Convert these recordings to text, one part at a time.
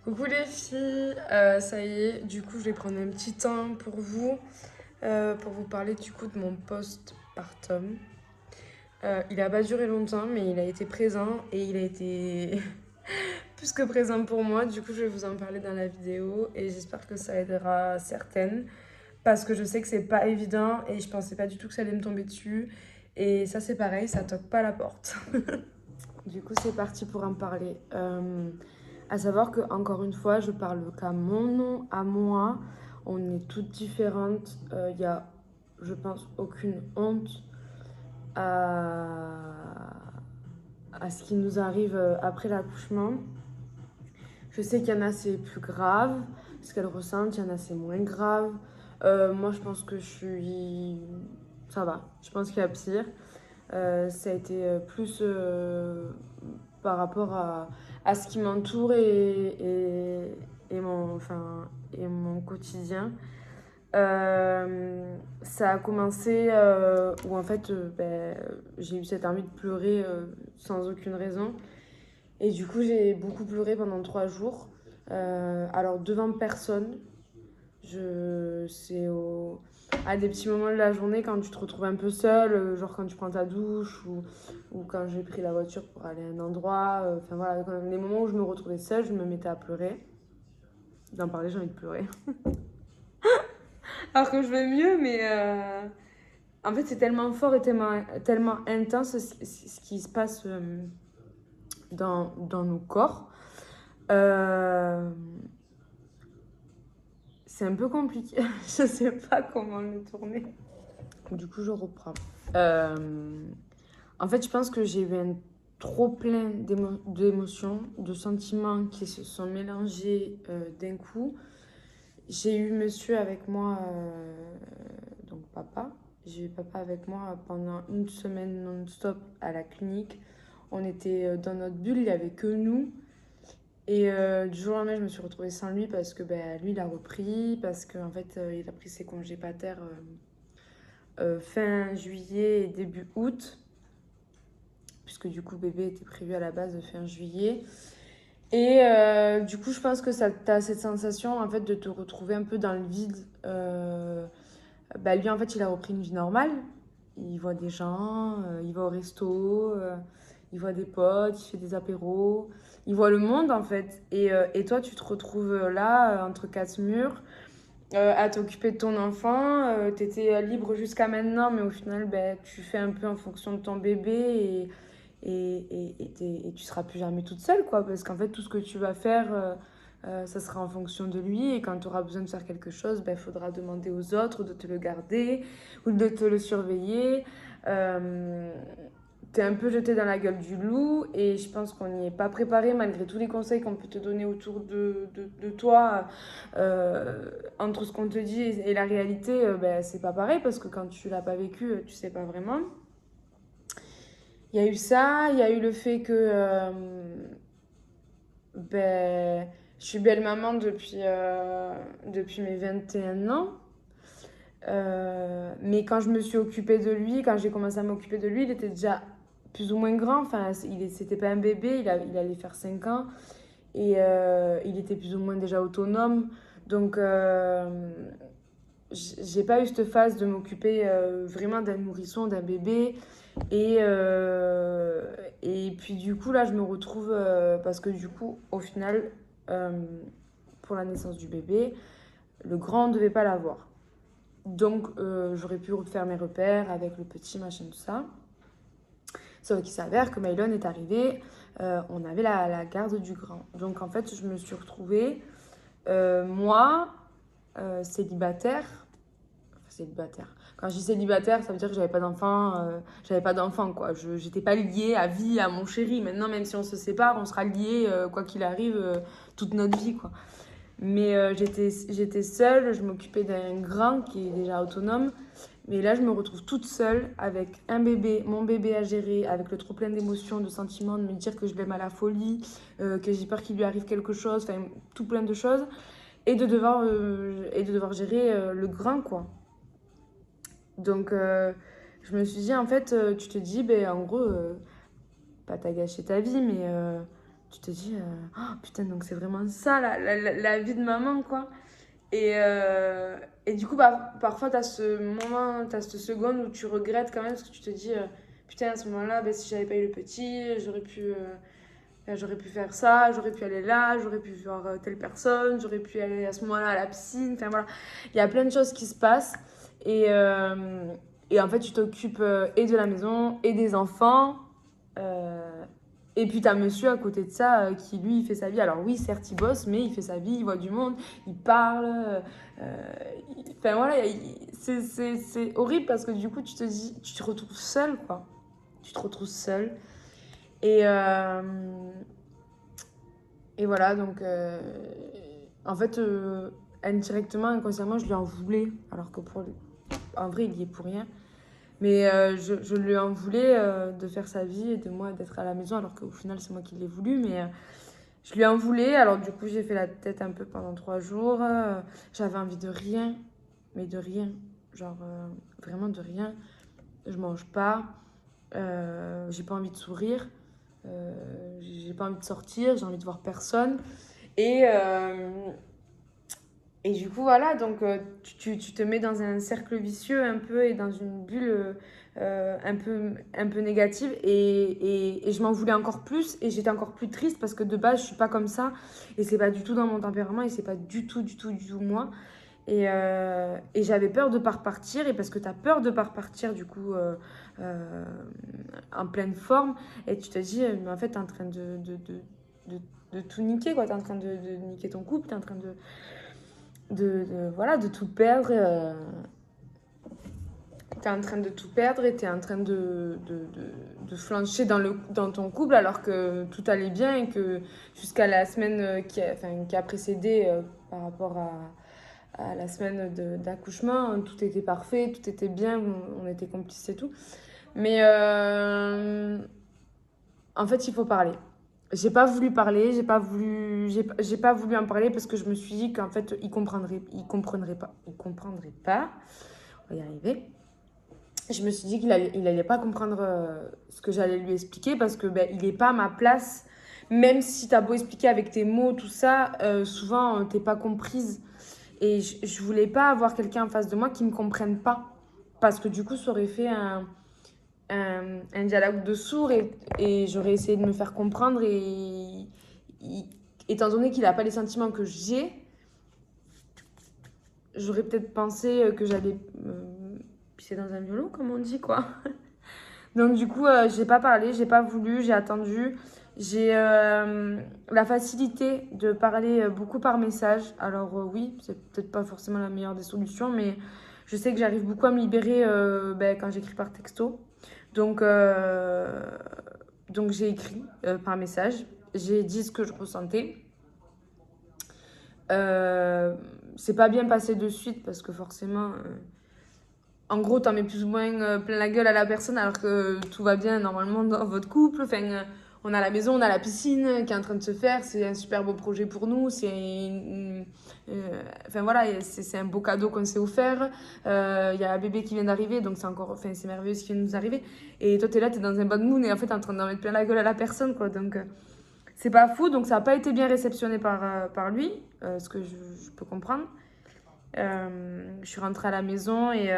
Coucou les filles, ça y est, du coup je vais prendre un petit temps pour vous parler du coup de mon postpartum. Il a pas duré longtemps mais il a été présent et il a été plus que présent pour moi. Du coup je vais vous en parler dans la vidéo et j'espère que ça aidera certaines parce que je sais que c'est pas évident et je pensais pas du tout que ça allait me tomber dessus. Et ça c'est pareil, ça toque pas à la porte. Du coup, c'est parti pour en parler. À savoir que, encore une fois, je parle qu'à mon nom, à moi. On est toutes différentes. Il y a, je pense, aucune honte à, à ce qui nous arrive après l'accouchement. Je sais qu'il y en a, c'est plus grave, ce qu'elles ressentent. Il y en a, c'est moins grave. Moi, je pense que je suis... Ça va. Je pense qu'il y a pire. Ça a été plus par rapport à ce qui m'entoure et mon quotidien. Ça a commencé où en fait j'ai eu cette envie de pleurer sans aucune raison. Et du coup j'ai beaucoup pleuré pendant 3 jours. Alors devant personne, à des petits moments de la journée quand tu te retrouves un peu seule, genre quand tu prends ta douche ou quand j'ai pris la voiture pour aller à un endroit. Enfin voilà, les moments où je me retrouvais seule, je me mettais à pleurer. D'en parler, j'ai envie de pleurer. Alors que je vais mieux, mais en fait c'est tellement fort et tellement intense ce qui se passe dans nos corps. Euh, c'est un peu compliqué. Je sais pas comment le tourner. Du coup, je reprends. Euh, En fait, je pense que j'ai eu un trop plein d'émotions, de sentiments qui se sont mélangés d'un coup. J'ai eu monsieur avec moi, donc papa. J'ai eu papa avec moi pendant une semaine non-stop à la clinique. On était dans notre bulle, il n'y avait que nous. Et du jour au lendemain, je me suis retrouvée sans lui parce que lui, il a repris, parce qu'en en fait, il a pris ses congés pater fin juillet et début août, puisque du coup, bébé était prévu à la base de fin juillet. Et du coup, je pense que ça t'as cette sensation en fait de te retrouver un peu dans le vide. Lui, en fait, il a repris une vie normale. Il voit des gens, il va au resto, il voit des potes, il fait des apéros, il voit le monde en fait. Et toi, tu te retrouves là, entre quatre murs, à t'occuper de ton enfant. T'étais libre jusqu'à maintenant, mais au final, tu fais un peu en fonction de ton bébé et tu seras plus jamais toute seule, quoi. Parce qu'en fait, tout ce que tu vas faire, ça sera en fonction de lui. Et quand tu auras besoin de faire quelque chose, il faudra demander aux autres de te le garder ou de te le surveiller. Euh, T'es un peu jeté dans la gueule du loup et je pense qu'on n'y est pas préparé malgré tous les conseils qu'on peut te donner autour de toi. Entre ce qu'on te dit et la réalité, c'est pas pareil parce que quand tu l'as pas vécu, tu sais pas vraiment. Il y a eu ça, il y a eu le fait que ben, je suis belle maman depuis mes 21 ans. Mais quand je me suis occupée de lui, quand j'ai commencé à m'occuper de lui, il était déjà plus ou moins grand. Enfin, c'était pas un bébé, il allait faire 5 ans. Et il était plus ou moins déjà autonome. Donc, j'ai pas eu cette phase de m'occuper vraiment d'un nourrisson, d'un bébé. Et puis du coup, là, je me retrouve, parce que du coup, au final, euh, pour la naissance du bébé, le grand ne devait pas l'avoir. Donc, j'aurais pu faire mes repères avec le petit, machin, tout ça. Sauf qu'il s'avère que Mylon est arrivé, on avait la garde du grand. Donc, en fait, je me suis retrouvée, moi, célibataire. Enfin, célibataire. Quand je dis célibataire, ça veut dire que j'avais pas d'enfant, quoi. J'étais pas liée à vie à mon chéri. Maintenant, même si on se sépare, on sera liés, quoi qu'il arrive, toute notre vie, quoi. Mais j'étais seule, je m'occupais d'un grand qui est déjà autonome. Mais là, je me retrouve toute seule avec un bébé, mon bébé à gérer, avec le trop plein d'émotions, de sentiments, de me dire que je l'aime à la folie, que j'ai peur qu'il lui arrive quelque chose, enfin, tout plein de choses. Et de devoir gérer le grand, quoi. Donc, je me suis dit, en fait, tu te dis, en gros, pas t'as gâché ta vie, mais tu te dis, oh, putain, donc c'est vraiment ça, la vie de maman, quoi. Et du coup, bah, parfois, t'as ce moment, t'as cette seconde où tu regrettes quand même, parce que tu te dis, putain, à ce moment-là, bah, si j'avais pas eu le petit, j'aurais pu faire ça, j'aurais pu aller là, j'aurais pu voir telle personne, j'aurais pu aller à ce moment-là à la piscine. Enfin voilà, il y a plein de choses qui se passent. Et, euh, et en fait, tu t'occupes et de la maison et des enfants. euh, et puis, tu as monsieur à côté de ça qui, lui, il fait sa vie. Alors, oui, certes, il bosse, mais il fait sa vie, il voit du monde, il parle. Enfin, voilà, c'est horrible parce que du coup, tu te dis, tu te retrouves seul, quoi. Tu te retrouves seul. Et, euh, et voilà, donc en fait, indirectement, inconsciemment, je lui en voulais. Alors que en vrai, il y est pour rien. Mais je lui en voulais de faire sa vie et de moi d'être à la maison, alors qu'au final, c'est moi qui l'ai voulu. Mais je lui en voulais. Alors du coup, j'ai fait la tête un peu pendant 3 jours. J'avais envie de rien, mais de rien. Genre vraiment de rien. Je mange pas. J'ai pas envie de sourire. J'ai pas envie de sortir, j'ai envie de voir personne. Et, euh, et du coup, voilà, donc tu te mets dans un cercle vicieux un peu et dans une bulle un peu négative. Et je m'en voulais encore plus et j'étais encore plus triste parce que de base, je suis pas comme ça. Et c'est pas du tout dans mon tempérament et c'est pas du tout moi. Et j'avais peur de pas repartir. Et parce que tu as peur de pas repartir, du coup, euh, en pleine forme, et tu te dis, mais en fait, tu es en train de, de tout niquer, quoi. Tu es en train de niquer ton couple, tu es en train voilà, de tout perdre. Tu es en train de tout perdre et tu es en train de flancher dans ton couple alors que tout allait bien et que jusqu'à la semaine qui a précédé par rapport à la semaine d'accouchement, tout était parfait, tout était bien, on était complices et tout. Mais en fait, il faut parler. J'ai pas voulu parler, j'ai pas voulu en parler parce que je me suis dit qu'en fait, il comprendrait pas. On va y arriver. Je me suis dit il allait pas comprendre ce que j'allais lui expliquer parce que ben, il est pas à ma place. Même si t'as beau expliquer avec tes mots, tout ça, souvent t'es pas comprise. Et je voulais pas avoir quelqu'un en face de moi qui me comprenne pas. Parce que du coup, ça aurait fait un dialogue de sourds et j'aurais essayé de me faire comprendre. Et étant donné qu'il n'a pas les sentiments que j'ai, j'aurais peut-être pensé que j'allais pisser dans un violon, comme on dit, quoi. Donc du coup, j'ai pas parlé, j'ai pas voulu, j'ai attendu. J'ai la facilité de parler beaucoup par message. Alors oui, c'est peut-être pas forcément la meilleure des solutions, mais je sais que j'arrive beaucoup à me libérer ben, quand j'écris par texto. Donc, euh, donc j'ai écrit par message. J'ai dit ce que je ressentais. Euh, c'est pas bien passé de suite parce que forcément, en gros, t'en mets plus ou moins plein la gueule à la personne alors que tout va bien normalement dans votre couple. Enfin, on a la maison, on a la piscine qui est en train de se faire. C'est un super beau projet pour nous. Enfin voilà, c'est un beau cadeau qu'on s'est offert. Il y a un bébé qui vient d'arriver, donc c'est merveilleux ce qui vient de nous arriver. Et toi, t'es là, t'es dans un bad mood et en fait, t'es en train d'en mettre plein la gueule à la personne, quoi. Donc, c'est pas fou. Donc, ça n'a pas été bien réceptionné par lui, ce que je peux comprendre. Je suis rentrée à la maison et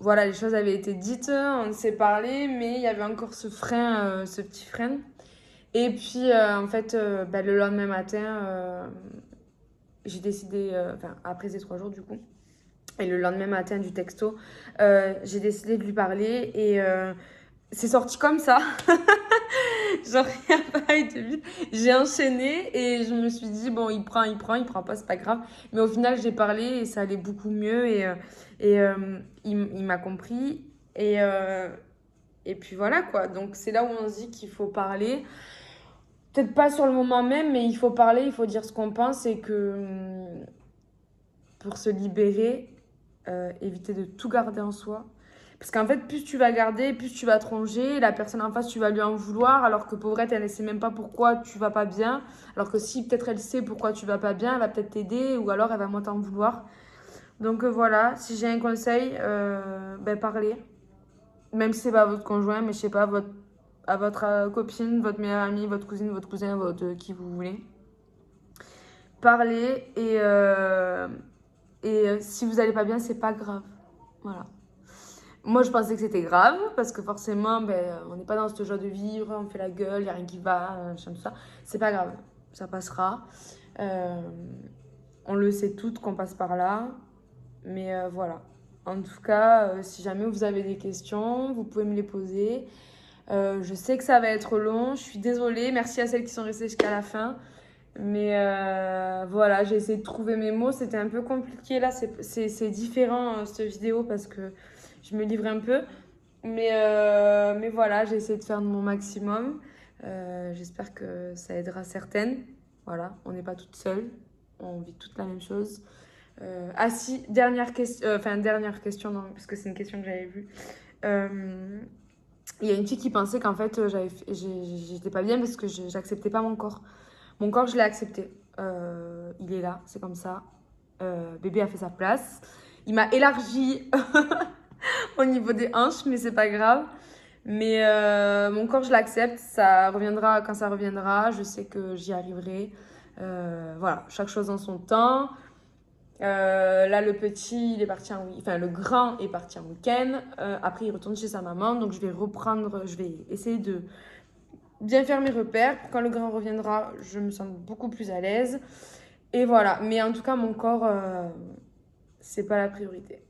voilà, les choses avaient été dites, on s'est parlé, mais il y avait encore ce frein, ce petit frein. Et puis, en fait, bah, le lendemain matin, j'ai décidé, enfin, après ces 3 jours du coup, et le lendemain matin du texto, j'ai décidé de lui parler et c'est sorti comme ça. Genre, il n'y a pas été vite. J'ai enchaîné et je me suis dit, bon, il prend pas, c'est pas grave. Mais au final, j'ai parlé et ça allait beaucoup mieux il m'a compris. Et puis voilà quoi. Donc, c'est là où on se dit qu'il faut parler. Peut-être pas sur le moment même, mais il faut parler, il faut dire ce qu'on pense et que pour se libérer, éviter de tout garder en soi. Parce qu'en fait, plus tu vas garder, plus tu vas te ronger. La personne en face, tu vas lui en vouloir. Alors que pauvrette, elle ne sait même pas pourquoi tu vas pas bien. Alors que si peut-être elle sait pourquoi tu vas pas bien, elle va peut-être t'aider ou alors elle va moins t'en vouloir. Donc voilà, si j'ai un conseil, ben parlez. Même si c'est pas votre conjoint, mais je sais pas, à votre copine, votre meilleure amie, votre cousine, votre cousin, votre qui vous voulez. Parlez et si vous n'allez pas bien, c'est pas grave. Voilà. Moi, je pensais que c'était grave parce que forcément, on n'est pas dans cette joie de vivre, on fait la gueule, il n'y a rien qui va, tout ça. C'est pas grave, ça passera. On le sait toutes qu'on passe par là. Mais voilà. En tout cas, si jamais vous avez des questions, vous pouvez me les poser. Je sais que ça va être long, je suis désolée. Merci à celles qui sont restées jusqu'à la fin. Mais voilà, j'ai essayé de trouver mes mots. C'était un peu compliqué là. C'est différent cette vidéo parce que je me livre un peu. Mais voilà, j'ai essayé de faire de mon maximum. J'espère que ça aidera certaines. Voilà, on n'est pas toutes seules. On vit toutes la même chose. Ah si, dernière question, dernière question, non, parce que c'est une question que j'avais vue. Il y a une fille qui pensait qu'en fait, j'étais pas bien parce que j'acceptais pas mon corps. Mon corps, je l'ai accepté. Il est là, c'est comme ça. Bébé a fait sa place. Il m'a élargi au niveau des hanches, mais c'est pas grave. Mais mon corps, je l'accepte. Ça reviendra quand ça reviendra. Je sais que j'y arriverai. Voilà, chaque chose en son temps. Là, le petit, il est parti le grand est parti en week-end. Après, il retourne chez sa maman. Donc, je vais reprendre, je vais essayer de bien faire mes repères. Quand le grand reviendra, je me sens beaucoup plus à l'aise. Et voilà. Mais en tout cas, mon corps, c'est pas la priorité.